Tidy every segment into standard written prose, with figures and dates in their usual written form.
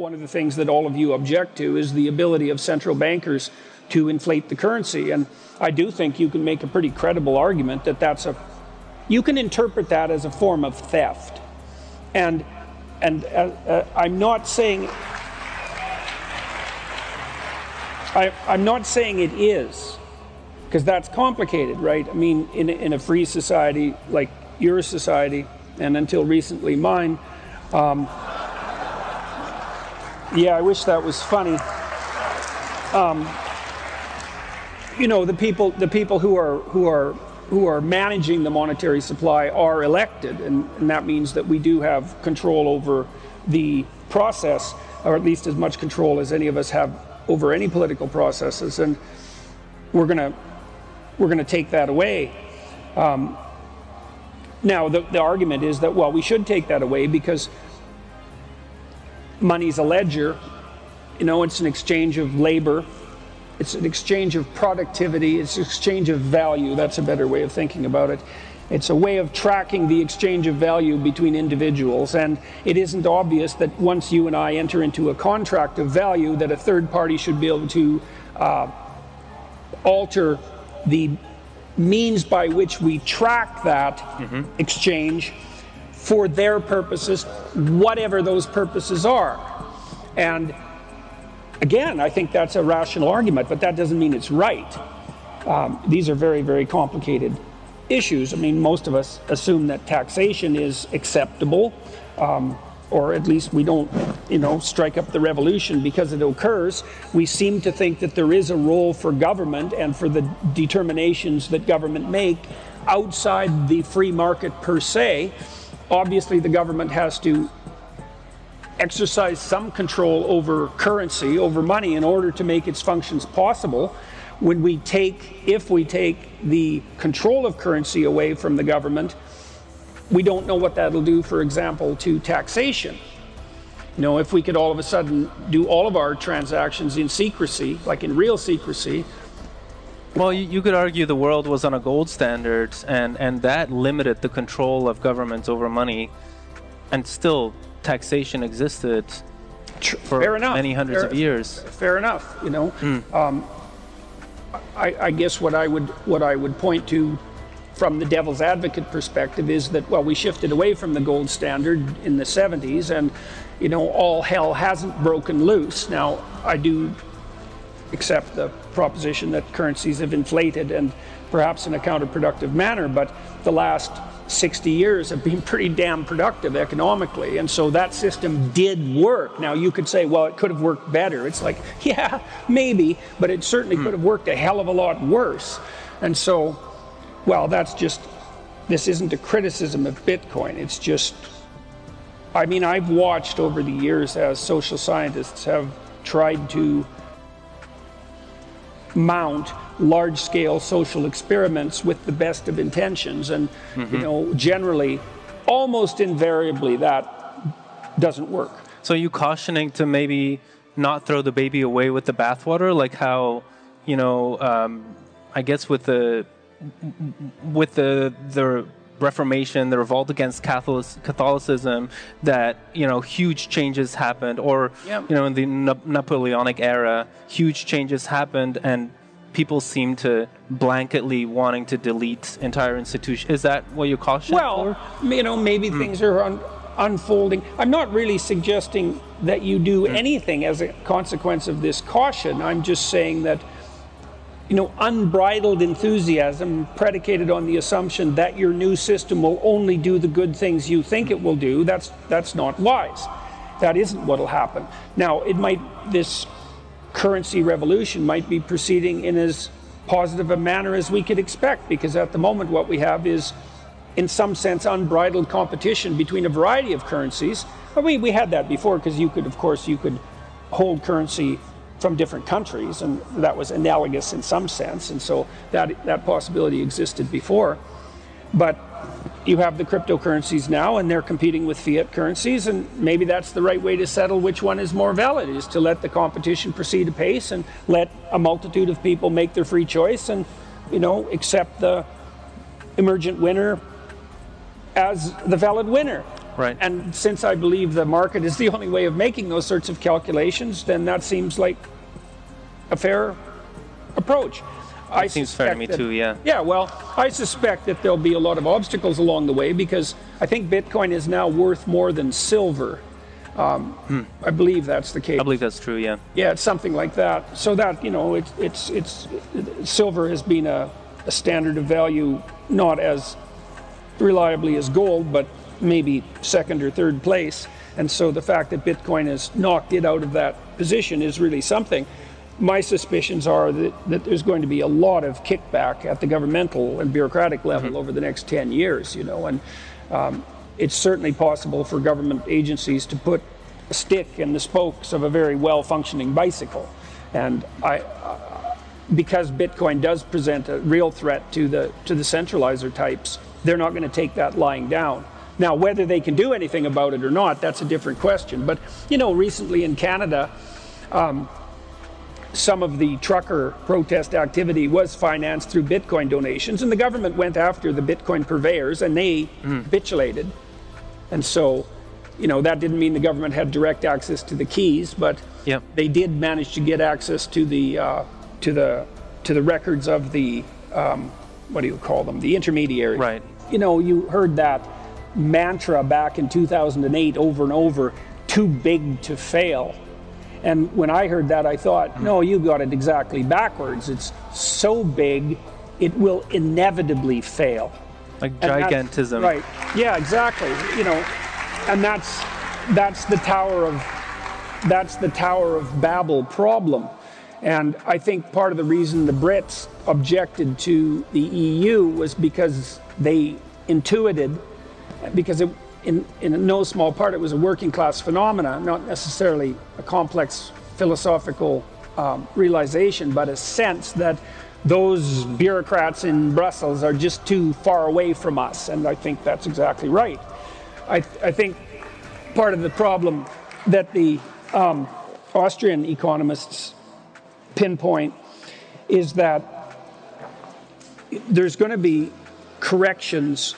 One of the things that all of you object to is the ability of central bankers to inflate the currency. And I do think you can make a pretty credible argument that you can interpret that as a form of theft. And I'm not saying it is, because that's complicated, right? I mean, in a free society like your society, and until recently mine, yeah, I wish that was funny. You know, the people who are managing the monetary supply are elected, and that means that we do have control over the process, or at least as much control as any of us have over any political processes, and we're gonna take that away. Now, the argument is that, well, we should take that away because money's a ledger. You know, it's an exchange of labor. It's an exchange of productivity. It's an exchange of value. That's a better way of thinking about it. It's a way of tracking the exchange of value between individuals. And it isn't obvious that once you and I enter into a contract of value that a third party should be able to alter the means by which we track that exchange for their purposes, whatever those purposes are. And again, I think that's a rational argument, but that doesn't mean it's right. These are very, very complicated issues. I mean, most of us assume that taxation is acceptable, or at least we don't, you know, strike up the revolution because it occurs. We seem to think that there is a role for government and for the determinations that government make outside the free market per se. Obviously, the government has to exercise some control over currency, over money, in order to make its functions possible. If we take the control of currency away from the government, we don't know what that'll do, for example, to taxation. You know, if we could all of a sudden do all of our transactions in secrecy, like in real secrecy. Well, you could argue the world was on a gold standard, and that limited the control of governments over money, and still taxation existed for many hundreds of years. Fair enough, you know. I guess what I would point to from the devil's advocate perspective is that, well, we shifted away from the gold standard in the 70s, and, you know, all hell hasn't broken loose. Now, I do accept the proposition that currencies have inflated, and perhaps in a counterproductive manner, but the last 60 years have been pretty damn productive economically, and so that system did work. Now, you could say, well, it could have worked better. It's like, yeah, maybe, but it certainly could have worked a hell of a lot worse. And so, well, this isn't a criticism of Bitcoin. It's just, I mean, I've watched over the years as social scientists have tried to mount large-scale social experiments with the best of intentions, and you know, generally, almost invariably, that doesn't work. So, are you cautioning to maybe not throw the baby away with the bathwater, like how, you know, I guess with the Reformation, the revolt against Catholicism, that, you know, huge changes happened, or you know, in the Napoleonic era, huge changes happened, and people seem to blanketly wanting to delete entire institutions. Is that what you're cautioning for? Well, you know, maybe things are unfolding. I'm not really suggesting that you do anything as a consequence of this caution. I'm just saying that, you know, unbridled enthusiasm predicated on the assumption that your new system will only do the good things you think it will do, that's not wise. That isn't what'll happen. Now, this currency revolution might be proceeding in as positive a manner as we could expect, because at the moment what we have is, in some sense, unbridled competition between a variety of currencies. I mean, we had that before, because you could hold currency from different countries, and that was analogous in some sense, and so that possibility existed before. But you have the cryptocurrencies now, and they're competing with fiat currencies, and maybe that's the right way to settle which one is more valid, is to let the competition proceed apace and let a multitude of people make their free choice and, you know, accept the emergent winner as the valid winner. Right. And since I believe the market is the only way of making those sorts of calculations, then that seems like a fair approach. It seems fair to me too, yeah. Yeah, well, I suspect that there'll be a lot of obstacles along the way, because I think Bitcoin is now worth more than silver. I believe that's the case. I believe that's true, yeah. Yeah, it's something like that. So that, you know, silver has been a standard of value, not as reliably as gold, but maybe second or third place. And so the fact that Bitcoin has knocked it out of that position is really something. My suspicions are that there's going to be a lot of kickback at the governmental and bureaucratic level over the next 10 years, you know, and it's certainly possible for government agencies to put a stick in the spokes of a very well-functioning bicycle. And because Bitcoin does present a real threat to the centralizer types, they're not going to take that lying down. Now, whether they can do anything about it or not, that's a different question. But, you know, recently in Canada, some of the trucker protest activity was financed through Bitcoin donations, and the government went after the Bitcoin purveyors, and they capitulated. And so, you know, that didn't mean the government had direct access to the keys, but they did manage to get access to the records of the what do you call them? The intermediary. Right. You know, you heard that mantra back in 2008 over and over: too big to fail. And when I heard that, I thought, no, you got it exactly backwards. It's so big, it will inevitably fail. Like gigantism. Right. Yeah, exactly. You know, and that's the Tower of Babel problem. And I think part of the reason the Brits objected to the EU was because they intuited, because in no small part it was a working class phenomena, not necessarily a complex philosophical realization, but a sense that those bureaucrats in Brussels are just too far away from us. And I think that's exactly right. I think part of the problem that the Austrian economists pinpoint is that there's going to be corrections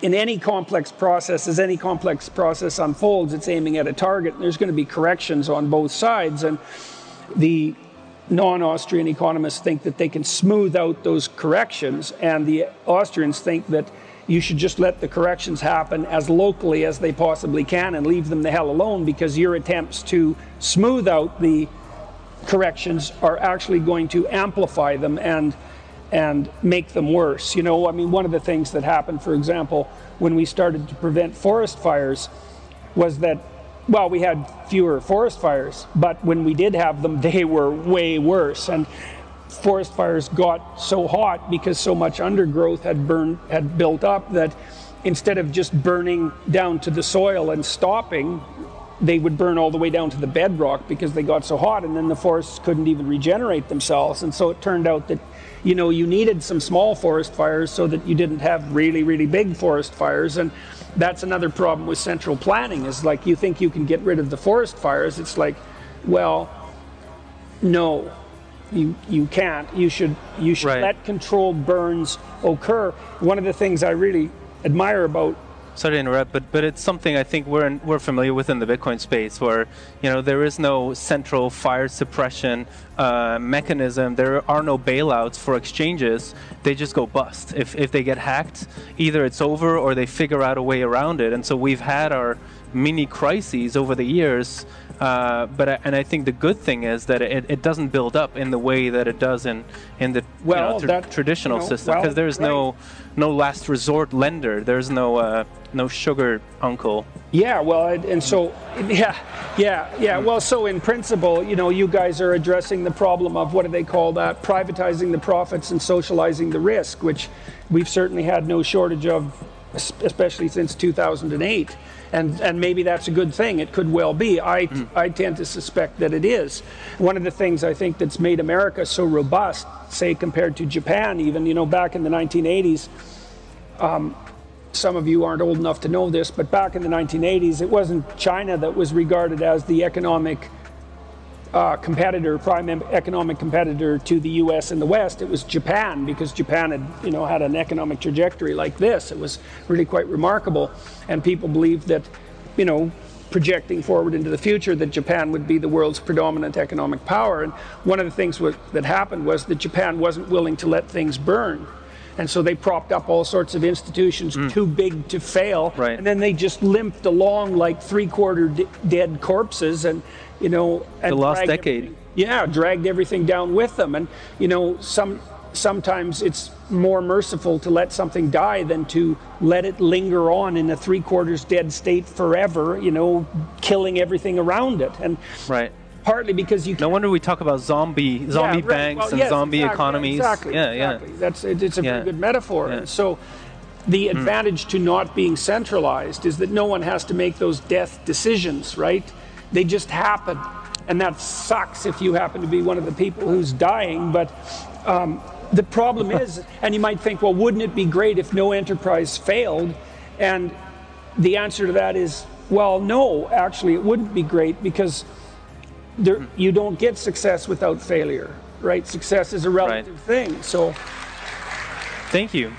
in any complex process. As any complex process unfolds, it's aiming at a target, and there's going to be corrections on both sides. And the non-Austrian economists think that they can smooth out those corrections, and the Austrians think that you should just let the corrections happen as locally as they possibly can and leave them the hell alone, because your attempts to smooth out the corrections are actually going to amplify them and make them worse. You know, I mean, one of the things that happened, for example, when we started to prevent forest fires was that, well, we had fewer forest fires, but when we did have them, they were way worse. And forest fires got so hot because so much undergrowth had built up, that instead of just burning down to the soil and stopping, they would burn all the way down to the bedrock because they got so hot, and then the forests couldn't even regenerate themselves. And so it turned out that, you know, you needed some small forest fires so that you didn't have really, really big forest fires. And that's another problem with central planning, is like, you think you can get rid of the forest fires. It's like, well, no, you can't. You should Right. let controlled burns occur. One of the things I really admire about, sorry to interrupt, but it's something I think we're familiar with in the Bitcoin space, where, you know, there is no central fire suppression mechanism. There are no bailouts for exchanges. They just go bust. If they get hacked, either it's over or they figure out a way around it. And so we've had our mini crises over the years. And I think the good thing is that it doesn't build up in the way that it does in the traditional system, because there's no last resort lender. There's no sugar uncle. Yeah, well, and so, yeah. Well, so in principle, you know, you guys are addressing the problem of, what do they call that? Privatizing the profits and socializing the risk, which we've certainly had no shortage of, especially since 2008. And maybe that's a good thing. It could well be. I tend to suspect that it is. One of the things I think that's made America so robust, say compared to Japan even, you know, back in the 1980s, some of you aren't old enough to know this, but back in the 1980s, it wasn't China that was regarded as the economic competitor, prime economic competitor to the U.S. in the West, it was Japan, because Japan had, had an economic trajectory like this. It was really quite remarkable, and people believed that, projecting forward into the future, that Japan would be the world's predominant economic power. And one of the things that happened was that Japan wasn't willing to let things burn. And so they propped up all sorts of institutions too big to fail. Right. And then they just limped along like three-quarter dead corpses, and, and the lost decade. Dragged everything down with them. And, sometimes it's more merciful to let something die than to let it linger on in a three-quarters dead state forever, killing everything around it. And partly because you no wonder we talk about zombie banks and zombie economies. Exactly. It's a very good metaphor. And so the advantage to not being centralized is that no one has to make those death decisions, right? They just happen. And that sucks if you happen to be one of the people who's dying. But the problem is, and you might think, well, wouldn't it be great if no enterprise failed? And the answer to that is, well, no, actually it wouldn't be great, because you don't get success without failure, right? Success is a relative thing. So, thank you.